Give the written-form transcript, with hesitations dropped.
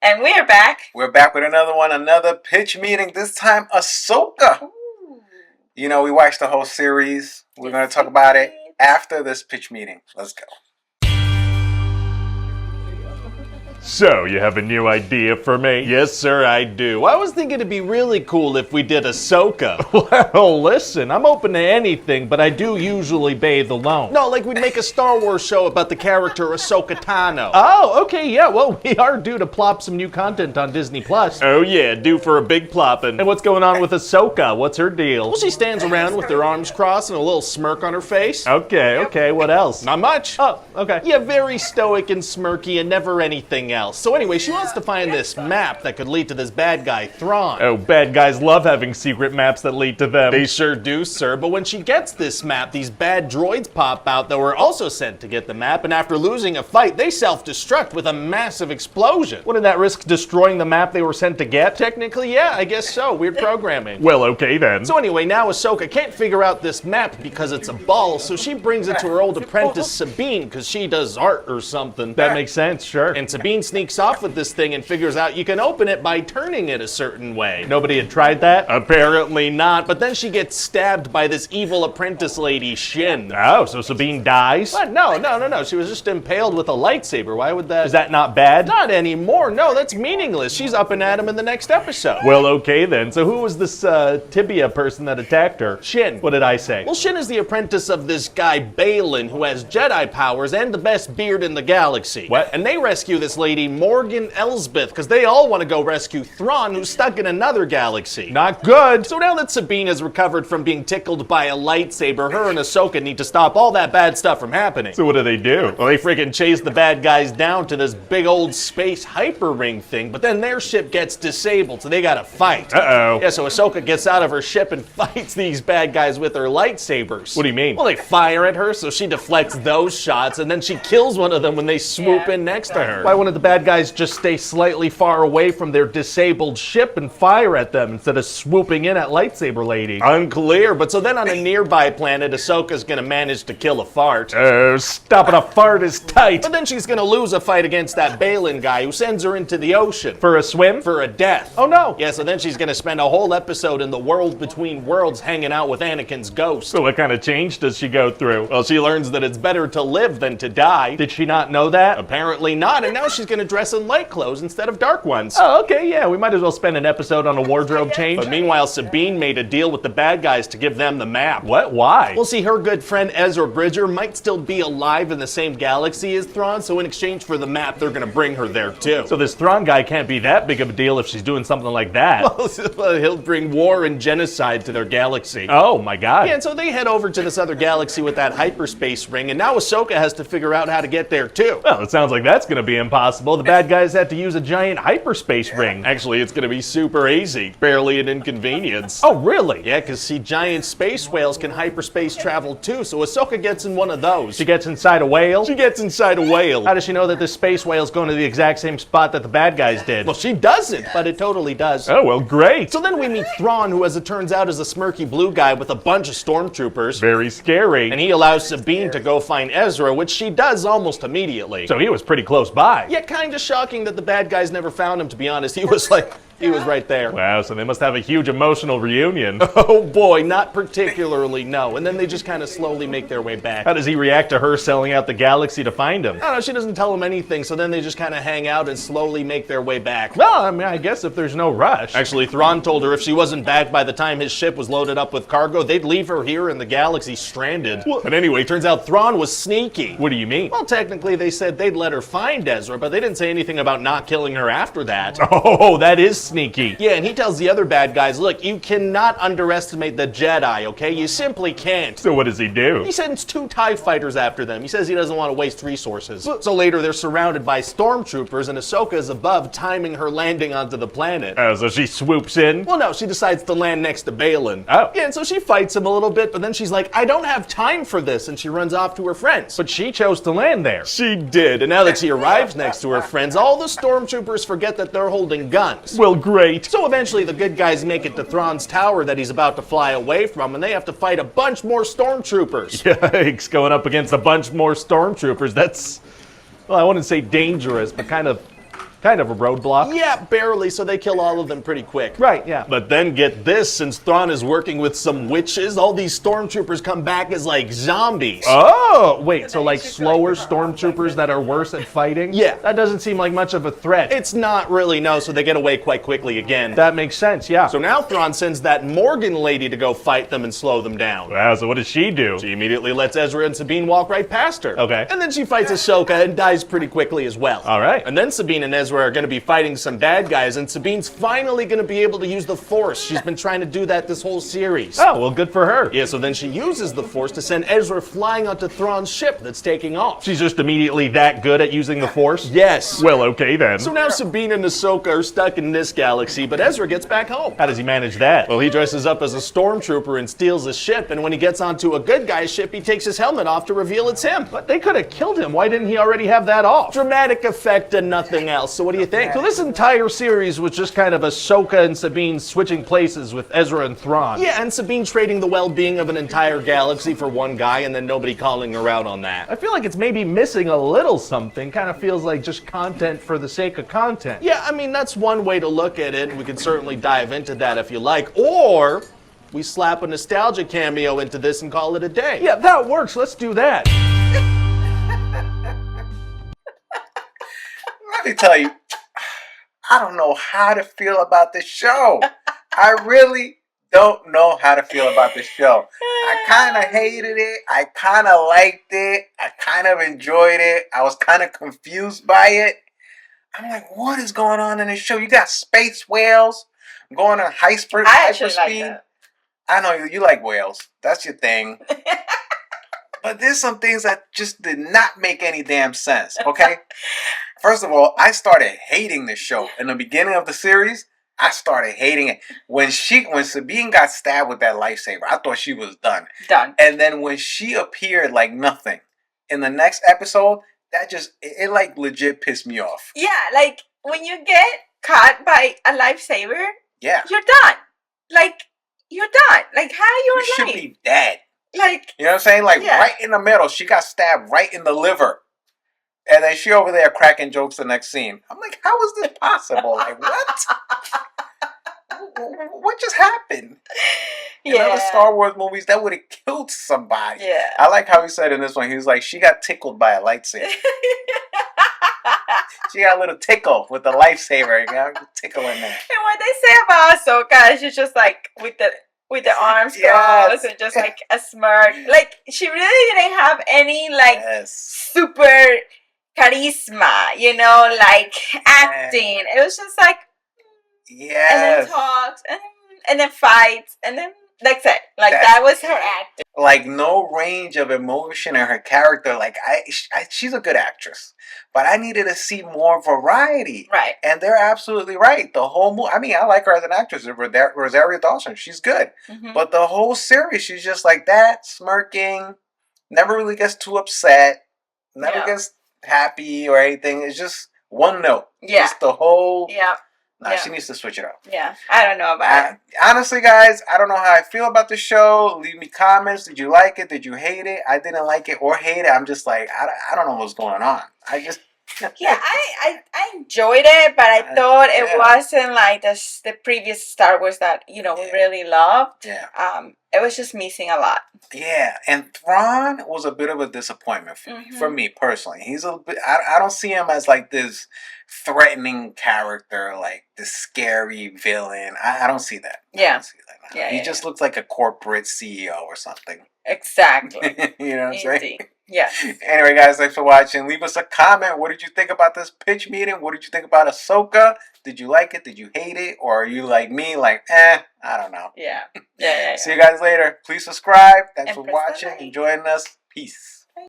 And we are back. We're back with another one, another pitch meeting. This time, Ahsoka. Ooh. You know, we watched the whole series. We're going to talk about it after this pitch meeting. Let's go. So, you have a new idea for me? Yes, sir, I do. I was thinking it'd be really cool if we did Ahsoka. Well, listen, I'm open to anything, but I do usually bathe alone. No, like we'd make a Star Wars show about the character Ahsoka Tano. Oh, okay, yeah, well, we are due to plop some new content on Disney+. Oh yeah, due for a big plopping. And what's going on with Ahsoka? What's her deal? Well, she stands around with her arms crossed and a little smirk on her face. Okay, what else? Not much. Oh, okay. Yeah, very stoic and smirky and never anything else. So anyway, she wants to find this map that could lead to this bad guy, Thrawn. Oh, bad guys love having secret maps that lead to them. They sure do, sir. But when she gets this map, these bad droids pop out that were also sent to get the map, and after losing a fight, they self-destruct with a massive explosion. Wouldn't that risk destroying the map they were sent to get? Technically, yeah, I guess so. Weird programming. Well, okay then. So anyway, now Ahsoka can't figure out this map because it's a ball, so she brings it to her old apprentice Sabine, because she does art or something. That makes sense, sure. And Sabine sneaks off with this thing and figures out you can open it by turning it a certain way. Nobody had tried that? Apparently not, but then she gets stabbed by this evil apprentice lady, Shin. Oh, so Sabine dies? What? No. She was just impaled with a lightsaber. Why would that... Is that not bad? Not anymore. No, that's meaningless. She's up and at him in the next episode. Well, okay then. So who was this tibia person that attacked her? Shin. What did I say? Well, Shin is the apprentice of this guy, Balin, who has Jedi powers and the best beard in the galaxy. What? And they rescue this lady, Morgan Elsbeth, because they all want to go rescue Thrawn, who's stuck in another galaxy. Not good. So now that Sabine has recovered from being tickled by a lightsaber, her and Ahsoka need to stop all that bad stuff from happening. So what do they do? Well, they freaking chase the bad guys down to this big old space hyper ring thing, but then their ship gets disabled, so they gotta fight. Uh-oh. Yeah, so Ahsoka gets out of her ship and fights these bad guys with her lightsabers. What do you mean? Well, they fire at her, so she deflects those shots, and then she kills one of them when they swoop in next to her. Why wouldn't the bad guys just stay slightly far away from their disabled ship and fire at them instead of swooping in at lightsaber lady? Unclear, but so then on a nearby planet, Ahsoka's gonna manage to kill a fart. Oh, stopping a fart is tight. But then she's gonna lose a fight against that Balin guy who sends her into the ocean. For a swim? For a death. Oh no. Yeah, so then she's gonna spend a whole episode in the world between worlds hanging out with Anakin's ghost. So what kind of change does she go through? Well, she learns that it's better to live than to die. Did she not know that? Apparently not, and now she's gonna dress in light clothes instead of dark ones. Oh, okay, yeah, we might as well spend an episode on a wardrobe change. But meanwhile, Sabine made a deal with the bad guys to give them the map. What? Why? Well, see, her good friend Ezra Bridger might still be alive in the same galaxy as Thrawn, so in exchange for the map, they're gonna bring her there too. So this Thrawn guy can't be that big of a deal if she's doing something like that. Well, he'll bring war and genocide to their galaxy. Oh my god. Yeah, and so they head over to this other galaxy with that hyperspace ring, and now Ahsoka has to figure out how to get there too. Well, it sounds like that's gonna be impossible. The bad guys have to use a giant hyperspace ring. Actually, it's gonna be super easy. Barely an inconvenience. Oh, really? Yeah, because see, giant space whales can hyperspace travel too, so Ahsoka gets in one of those. She gets inside a whale? She gets inside a whale. How does she know that this space whale's going to the exact same spot that the bad guys did? Well, she doesn't, but it totally does. Oh, well, great. So then we meet Thrawn, who as it turns out is a smirky blue guy with a bunch of stormtroopers. Very scary. And he allows Sabine to go find Ezra, which she does almost immediately. So he was pretty close by. Yeah, kind of shocking that the bad guys never found him, to be honest. He was right there. Wow, so they must have a huge emotional reunion. Oh boy, not particularly, no. And then they just kind of slowly make their way back. How does he react to her selling out the galaxy to find him? I don't know, she doesn't tell him anything, so then they just kind of hang out and slowly make their way back. Well, I mean, I guess if there's no rush. Actually, Thrawn told her if she wasn't back by the time his ship was loaded up with cargo, they'd leave her here in the galaxy stranded. What? But anyway, turns out Thrawn was sneaky. What do you mean? Well, technically they said they'd let her find Ezra, but they didn't say anything about not killing her after that. Oh, that is sneaky. Yeah, and he tells the other bad guys, look, you cannot underestimate the Jedi, okay? You simply can't. So what does he do? He sends 2 TIE fighters after them. He says he doesn't want to waste resources. So later they're surrounded by stormtroopers and Ahsoka is above timing her landing onto the planet. Oh, so she swoops in? Well, no, she decides to land next to Balin. Oh. Yeah, and so she fights him a little bit, but then she's like, I don't have time for this, and she runs off to her friends. But she chose to land there. She did, and now that she arrives next to her friends, all the stormtroopers forget that they're holding guns. Well, great. So eventually the good guys make it to Thrawn's tower that he's about to fly away from, and they have to fight a bunch more stormtroopers. Yikes, going up against a bunch more stormtroopers. That's, well, I wouldn't say dangerous, but kind of kind of a roadblock. Yeah, barely, so they kill all of them pretty quick. Right, yeah. But then get this, since Thrawn is working with some witches, all these stormtroopers come back as like zombies. Oh, wait, so like slower stormtroopers that are worse at fighting? Yeah. That doesn't seem like much of a threat. It's not really, no, so they get away quite quickly again. That makes sense, yeah. So now Thrawn sends that Morgan lady to go fight them and slow them down. Wow, so what does she do? She immediately lets Ezra and Sabine walk right past her. Okay. And then she fights Ahsoka and dies pretty quickly as well. All right. And then Sabine and Ezra are going to be fighting some bad guys, and Sabine's finally going to be able to use the Force. She's been trying to do that this whole series. Oh, well, good for her. Yeah, so then she uses the Force to send Ezra flying onto Thrawn's ship that's taking off. She's just immediately that good at using the Force? Yes. Well, okay then. So now Sabine and Ahsoka are stuck in this galaxy, but Ezra gets back home. How does he manage that? Well, he dresses up as a stormtrooper and steals a ship, and when he gets onto a good guy's ship, he takes his helmet off to reveal it's him. But they could have killed him. Why didn't he already have that off? Dramatic effect and nothing else. So what do you think? So this entire series was just kind of Ahsoka and Sabine switching places with Ezra and Thrawn. Yeah, and Sabine trading the well-being of an entire galaxy for one guy and then nobody calling her out on that. I feel like it's maybe missing a little something. Kind of feels like just content for the sake of content. Yeah, I mean, that's one way to look at it. We could certainly dive into that if you like. Or we slap a nostalgia cameo into this and call it a day. Yeah, that works. Let's do that. Let me tell you, I don't know how to feel about this show. I really don't know how to feel about this show. I kind of hated it. I kind of liked it. I kind of enjoyed it. I was kind of confused by it. I'm like, what is going on in this show? You got space whales going on hyperspeed. I actually like that. I know you like whales. That's your thing. But there's some things that just did not make any damn sense, okay? First of all, I started hating this show. In the beginning of the series, I started hating it. When Sabine got stabbed with that lightsaber, I thought she was done. Done. And then when she appeared like nothing in the next episode, that just, it like legit pissed me off. Yeah, like when you get caught by a lifesaver, Yeah. you're done. Like, you're done. Like, how are you You should alive? be dead. Like, You know what I'm saying? Like Yeah. right in the middle. She got stabbed right in the liver. And then she over there cracking jokes the next scene. I'm like, how is this possible? Like, what? What just happened? In other yeah. Star Wars movies, that would have killed somebody. Yeah. I like how he said in this one, he was like, she got tickled by a lightsaber. She got a little tickle with the lightsaber. You got a tickle in there. And what they say about Ahsoka, she's just like with the arms Yes. crossed and just like a smirk. Like, she really didn't have any like Yes. super charisma, you know, like acting. It was just like, and then Yes. talks, and then fights, and then that's it. Like, That's that was her acting. Like no range of emotion in her character. Like she's a good actress, but I needed to see more variety. Right. And they're absolutely right. The whole movie. I mean, I like her as an actress. Rosario Dawson, she's good. Mhm. But the whole series, she's just like that, smirking. Never really gets too upset. Never Yeah. gets happy or anything. It's just one note. Yeah. Just the whole. Yeah. Nah, Yeah. she needs to switch it up. Yeah. I don't know about it. Honestly, guys, I don't know how I feel about the show. Leave me comments. Did you like it? Did you hate it? I didn't like it or hate it. I'm just like, I don't know what's going on. I just... Yeah, I enjoyed it, but I thought it yeah. wasn't like the previous Star Wars that, you know, we really loved. Yeah. It was just missing a lot. Yeah, and Thrawn was a bit of a disappointment for me personally. He's a bit, I don't see him as like this threatening character, like this scary villain. I don't see that. I Yeah. don't see that. Yeah, He yeah, just looks like a corporate CEO or something. Exactly. You know what I'm saying? Indeed. Yeah. Anyway, guys, thanks for watching. Leave us a comment. What did you think about this pitch meeting? What did you think about Ahsoka? Did you like it? Did you hate it? Or are you like me, like, I don't know. Yeah. Yeah. See you guys later. Please subscribe. Thanks And for press the watching like. and joining us. Peace.